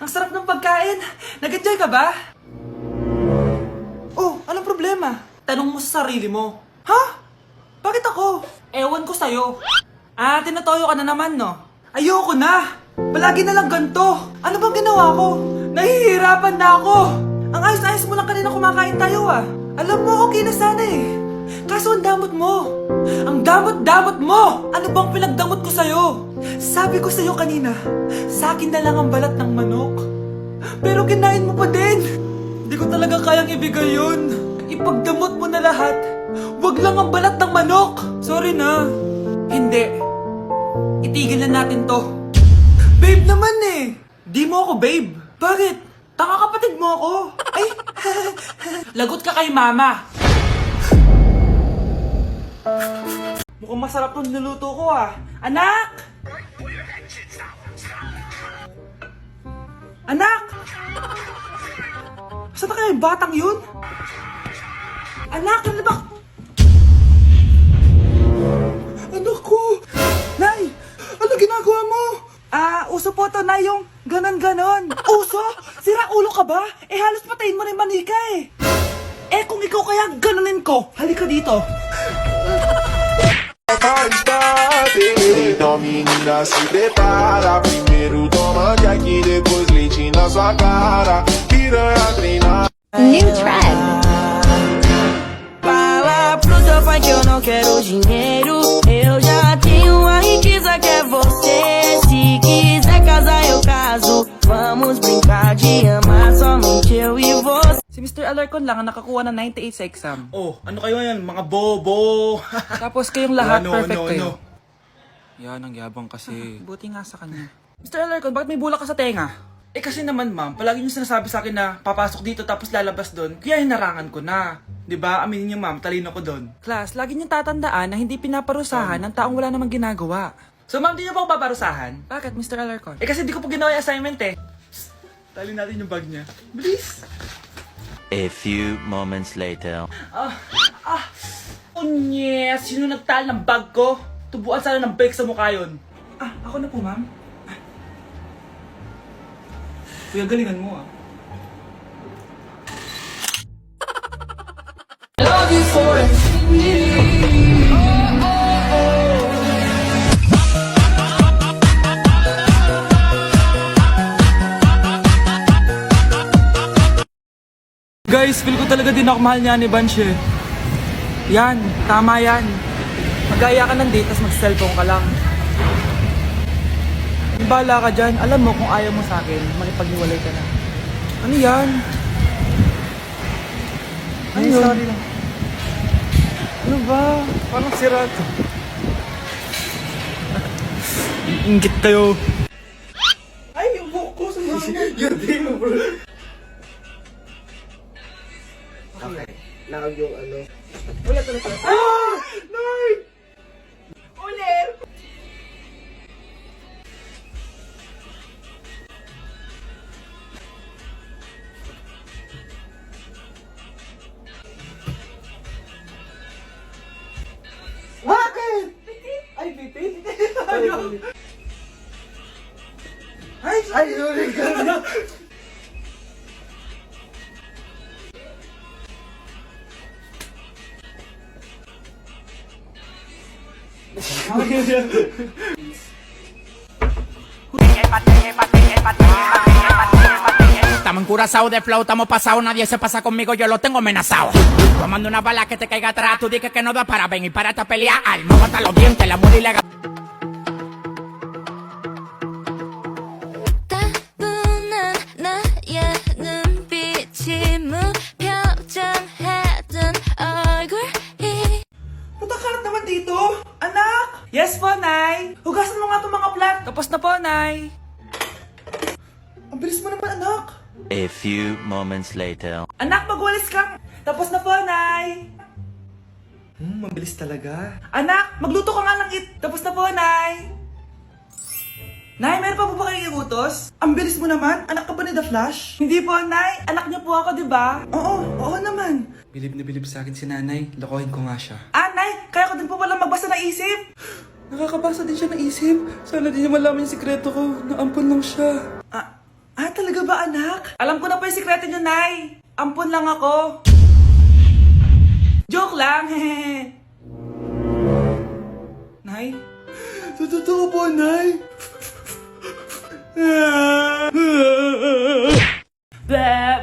Ang sarap ng pagkain. Nag-enjoy ka ba? Oh, anong problema? Tanong mo sa sarili mo. Ha? Bakit ako? Ewan ko sa'yo. Tinatoyo ka na naman, no? Ayoko na! Palagi na lang ganito. Ano bang ginawa ko? Nahihirapan na ako. Ang ayos-ayos mo lang kanina kumakain tayo, ah. Alam mo, okay na sana eh. Kaso ang damot mo. Ang damot-damot mo! Ano bang pinagdamot ko sa'yo? Sabi ko sa'yo kanina, sa akin na lang ang balat ng manok. Pero kinain mo pa din. Hindi ko talaga kayang ibigay yun. Ipagdamot mo na lahat. Wag lang ang balat ng manok. Sorry na. Hindi. Itigil na natin to. Babe naman eh. Di mo ako babe. Bakit? Taka kapatid mo ako. Ay, lagot ka kay mama. Mukhang masarap tong niluluto ko ah. Anak! Anak! Saan na kaya yung batang yun? Anak, ano ba? Anak ko! Nay! Ano ginagawa mo? Uso po to na yung ganon-ganon. Uso? Sira ulo ka ba? Halos patayin mo rin manika eh. Kung ikaw kaya ganonin ko, halika dito. Então menina se prepara. Primeiro toma de aqui, depois leite na sua cara. Piranha treinar. New trend. Fala pro teu pai que eu não quero dinheiro. Eu já tenho a riqueza que é você. Se quiser casar eu caso. Vamos brincar de amar somente eu e você. Si Mr. Alarcon lang ang nakakuha ng 98 sa exam. Oh, ano kayo yan? Mga bobo! Tapos kayong lahat perfect kayo. Yan, ang yabang kasi. Buti nga sa kanya. Mr. Alarcon, bakit may bulak ka sa tenga? Kasi naman ma'am, palagi niyo sinasabi sa akin na papasok dito tapos lalabas doon, kaya hinarangan ko na. 'Di ba? Aminin niyo ma'am, talino ko doon. Class, lagi niyong tatandaan na hindi pinaparusahan ng taong wala namang ginagawa. So ma'am, di niyo ba ako paparusahan? Bakit, Mr. Alarcon? Kasi di ko po ginawa yung assignment eh. Tali natin yung bag niya. Bilis! A few moments later. Unyes! Sino nagtal ng bag ko? Tubuan sana ng bag sa mukha yun. Ako na po, ma'am. Kuya, galingan mo, ah. Love you for Guys, feel ko talaga din ako mahal niya ni Bansh eh. Yan, tama yan. Magaya ka ng date, tas mag-cellphone ka lang. Bala ka dyan, alam mo kung ayaw mo sa akin, makipag-iwalay ka na. Ano yan? Ano yun? Sorry lang. Ano ba? Parang sira to. Ingit kayo. Ay, yung buhok ko sa mga. Yan din mo bro. Okay. Nakag yung ano. Ulit. Lord! Ulit! Bakit? Ay, bipin? Ano? Ay, sorry ka na. Estamos en Curazao de flow, estamos pasados, nadie se pasa conmigo, yo lo tengo amenazado. Tomando una bala que te caiga atrás, tú dices que no da para venir para esta pelea. No mata los dientes, la muerte ilegal. 따분한 나의 눈빛이 무표정하던 얼굴이 Putakarat naman dito! Anak! Yes po, Nay! Hugasan mo nga itong mga plat! Tapos na po, Nay! Ang bilis mo naman, anak! A few moments later. Anak, magwalis ka! Tapos na po, Nay! Mabilis talaga. Anak, magluto ka nga ng Tapos na po, Nay! Nay, meron pa po ba kayong iutos? Ang bilis mo naman. Anak ka ba ni The Flash? Hindi po, Nay. Anak niyo po ako, di ba? Oo naman. Bilib na bilib sa akin si Nanay. Lokohin ko nga siya. Nay, kaya ko din po pala magbasa ng isip. Nakakabasa din siya ng isip. Sana din niya malaman yung sikreto ko. Naampon lang siya. Ah, talaga ba, anak? Alam ko na po yung sikreto niyo, Nay. Ampun lang ako. Joke lang, hehe. Nay? Sa totoo po, Nay?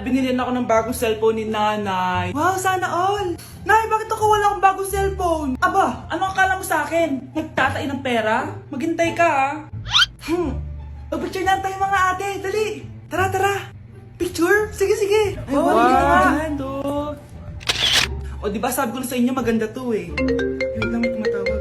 Binilihan ako ng bagong cellphone ni Nanay. Wow, sana all! Nay, bakit ako wala akong bagong cellphone? Aba, ano akala mo sa akin? Nagtatain ng pera? Maghintay ka, ah. Mag-picture na tayo mga ate, dali! Tara, tara! Picture? Sige, sige! Ay, wow! O, diba sabi ko na sa inyo maganda to eh. Wait lang, may tumatawag.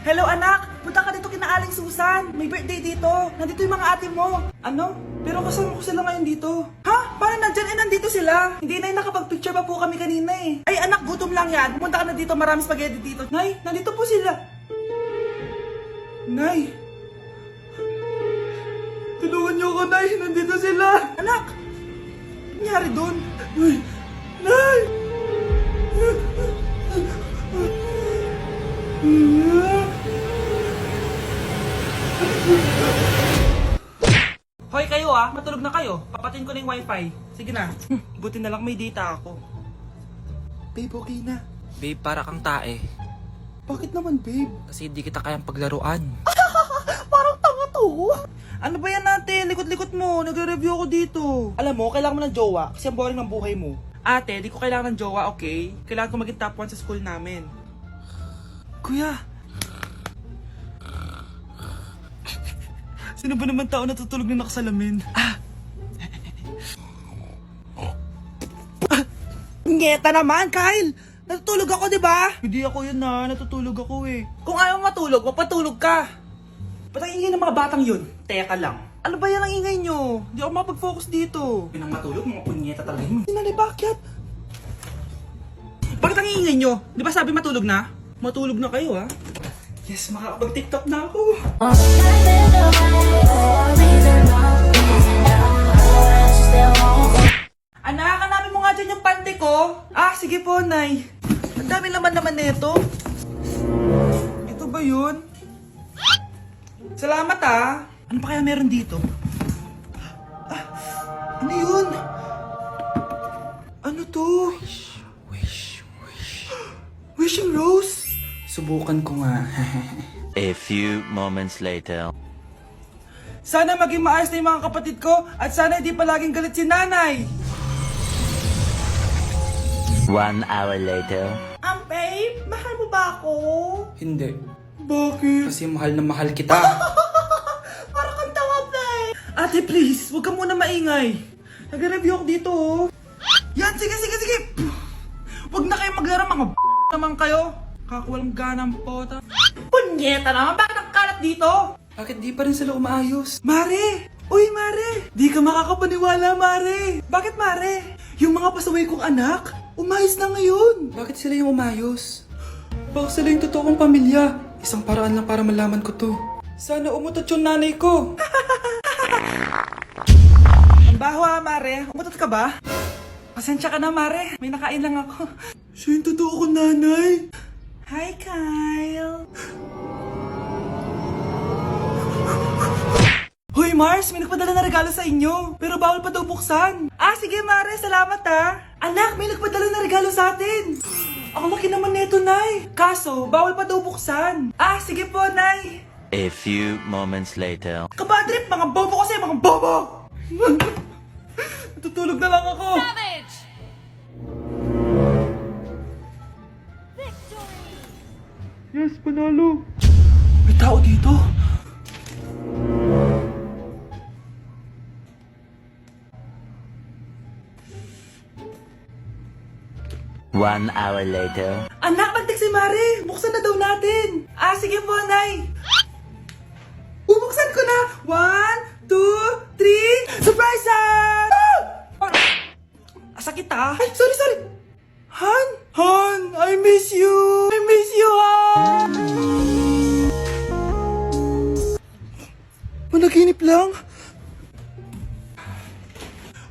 Hello anak! Punta ka dito kina Aling Susan! May birthday dito! Nandito yung mga ate mo! Ano? Pero kasama ko sila ngayon dito. Ha? Paano nandyan? Eh, nandito sila! Hindi na nakapag-picture pa po kami kanina eh. Ay anak, gutom lang yan. Pumunta ka na dito, marami spaghetti dito. Nay, nandito po sila. Nay! Tulungan niyo ako, Nay! Nandito sila! Anak! Ano nangyari doon? Nay! Nay! Hoy kayo ah, matulog na kayo. Papatin ko na yung wifi. Sige na. Buti na lang may data ako. Babe, okay na. Babe, para kang tae. Bakit naman, babe? Kasi hindi kita kayang paglaruan. Parang tanga to. Ano ba yan natin? Likot-likot mo. Nagre-review ako dito. Alam mo, kailangan mo ng jowa kasi ang boring ng buhay mo. Ate, di ko kailangan ng jowa, okay? Kailangan ko maging top 1 sa school namin. Kuya! Sino ba naman tao natutulog na nakasalamin? Ngeta naman, Kyle! Natutulog ako, di ba? Hindi ako yun na, natutulog ako eh. Kung ayaw matulog, mapatulog ka! Ba't ang ingay ng mga batang yun? Teka lang. Ano ba yan ang ingay nyo? Hindi ako makapag-focus dito. Yun ang matulog, mga punyeta talaga yun. Sinali, bakit? Bakit ang ingay nyo? Di ba sabi matulog na? Matulog na kayo, ha? Yes, makakapag-tiktok na ako. Anak, hanapin mo nga dyan yung pante ko. Ah, sige po, Nay. Ang dami naman nito. Ito ba yun? Salamat, ah. Ano pa kaya meron dito? Ah, ano yun? Ano to? Wishing Rose? Subukan ko nga. A few moments later. Sana maging maayos na yung mga kapatid ko at sana hindi palaging galit si Nanay. 1 hour later. Babe, mahal mo ba ako? Hindi. Bakit? Kasi mahal na mahal kita. Para kang tawa, babe. Ate, please, huwag ka muna maingay. Nag-review ako dito, oh. Yan, sige. Huwag na kayo maglaro, mga naman kayo. Kakawalang ganang pota. Punyeta naman, bakit nakakalat dito? Bakit di pa rin sila umaayos? Mare! Uy, Mare! Di ka makakapaniwala, Mare! Bakit, Mare? Yung mga pasaway kong anak, umayos na ngayon. Bakit sila yung umayos? Baka sila yung totoong pamilya. Isang paraan lang para malaman ko to. Sana umutot yung nanay ko. Ang baho, Mare. Umutot ka ba? Pasensya ka na, Mare. May nakain lang ako. Siya yung totoo ko, nanay. Hi, Kyle. Hoy, Mars, may nagpadala na regalo sa inyo. Pero bawal pa daw buksan. Ah, sige, Mare. Salamat, ha. Anak, may nagpadala na regalo sa atin. Ang laki naman neto, Nay. Kaso, bawal pa daw buksan. Ah, sige po, Nay. A few moments later. Kabadrip, mga bobo kasi, mga bobo! Natutulog na lang ako. Savage! Yes, panalo. May tao dito. One hour later. Anak, nagtik si Mare. Buksan na daw natin. Ah, sige po, Nay. Bubuksan ko na. 1, 2, 3. Surprise! Sakit ah. Ay, sorry. Han, I miss you. Han. Managinip lang.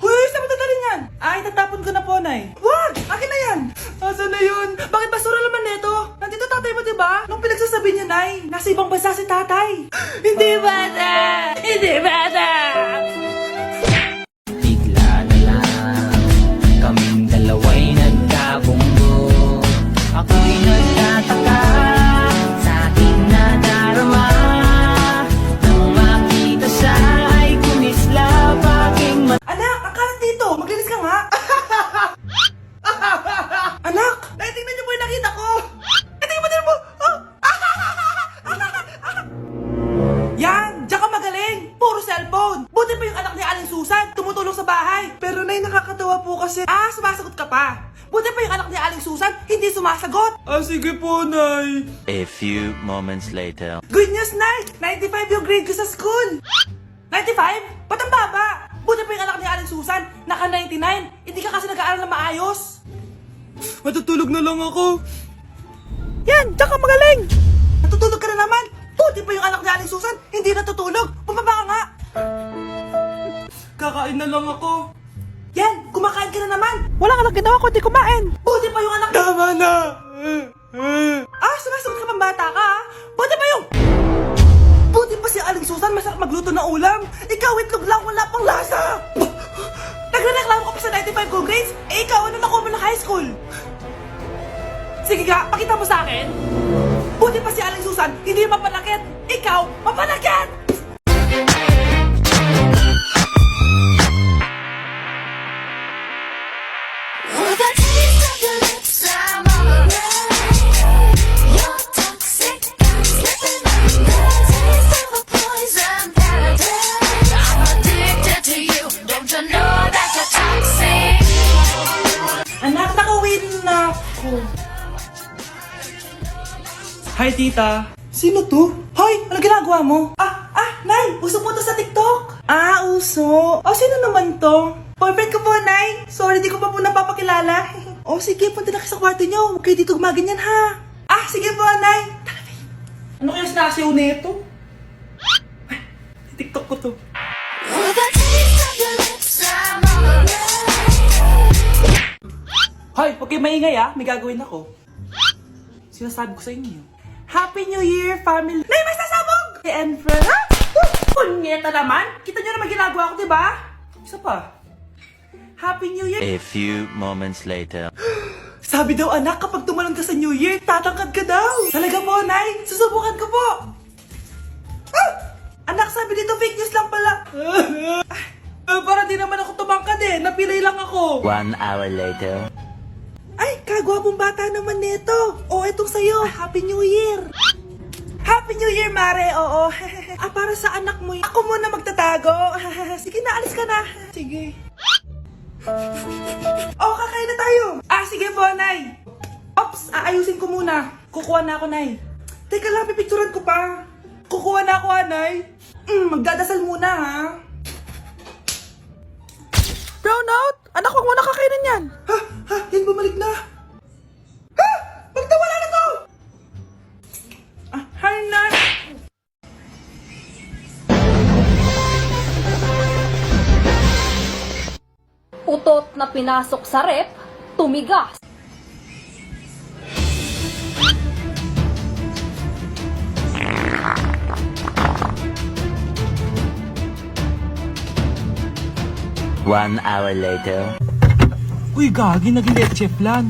Hoy, saan mo dadalhin yan? Ay, tatapon ko na po, Nay. Wag! Akin na yan! Asan na yun? Bakit basura naman neto? Nandito tatay mo, diba? Nung pinagsasabi niya, Nay, nasa ibang bansa si tatay. Hindi bata! Susan, tumutulong sa bahay. Pero Nay, nakakatawa po kasi... sumasagot ka pa. Buti pa yung anak ni Aling Susan, hindi sumasagot. Sige po, Nay. A few moments later. Good news, Nay! 95 yung grade ko sa school. 95? Ba't ang baba? Buti pa yung anak ni Aling Susan, naka 99. Hindi ka kasi nag-aaral na maayos. Matutulog na lang ako. Yan, diyan ka magaling. Natutulog ka na naman. Buti pa yung anak ni Aling Susan, hindi natutulog. Bumaba ka nga. Kakain na lang ako. Yan, kumakain ka na naman. Wala ka lang ginawa kundi kumain. Buti pa yung anak... Tama na! Sumasagot ka pang bata ka, ha? Buti pa yung... Buti pa si Aling Susan, masarap magluto ng ulam. Ikaw, itlog lang, wala pang lasa. Nagre-reklamo ka pa sa 95 good grades? Ikaw, ano nakuha mo ng high school? Sige nga, pakita mo sa akin. Buti pa si Aling Susan, hindi mapanakit. Ikaw, mapanakit! With a taste of your lips, I'm alright. You're toxic, I'm slipping under. Taste of a poison paradise. I'm addicted to you. Don't you know that you're toxic? Anak, nakawin na ako. Hi, tita. Sino to? Hoy, ano ginagawa mo? Nay, uso po to sa TikTok. Uso. Sino naman to? Boyfriend ko po, Nay. Sorry, di ko pa po napapakilala. Sige, punta na kayo sa kwarto niyo. Huwag kayo dito gumaganyan, ha? Sige po, Nay. Tara, Nay. Ano kaya sinasiyaw nito? TikTok ko to. With a taste of your lips, I'm alright. Hoy, huwag kayo maingay, May gagawin ako. Sinasabi ko sa inyo. Happy New Year, family! Nay, may sasabog! And friend, Punyeta naman! Kita nyo naman ginagawa ko, diba? Isa pa. Happy New Year! A few moments later. Sabi daw, anak, kapag tumalon ka sa New Year, tatangkad ka daw! Talaga po, Nay! Susubukan ko po! Anak, sabi dito, fake news lang pala! Para di naman ako tumangkad napilay lang ako! 1 hour later. Ay, kagwapong bata naman nito. Etong sa'yo. Happy New Year. Happy New Year, Mare. Oo. Para sa anak mo. Ako muna magtatago. Sige na, alis ka na. Sige. Kakain na tayo. Sige po, Nay. Ops, aayusin ko muna. Kukuha na ako, Nay. Teka lang, pipicturan ko pa. Kukuha na ako, Nay. Magdadasal muna, ha. Brownout! Anak, wag mo na kakainin yan! Yan bumalik na! Magtawala na to! Hi, Nan! Utot na pinasok sa rep, tumigas. One hour later. Uy, gagi, naging leche flan.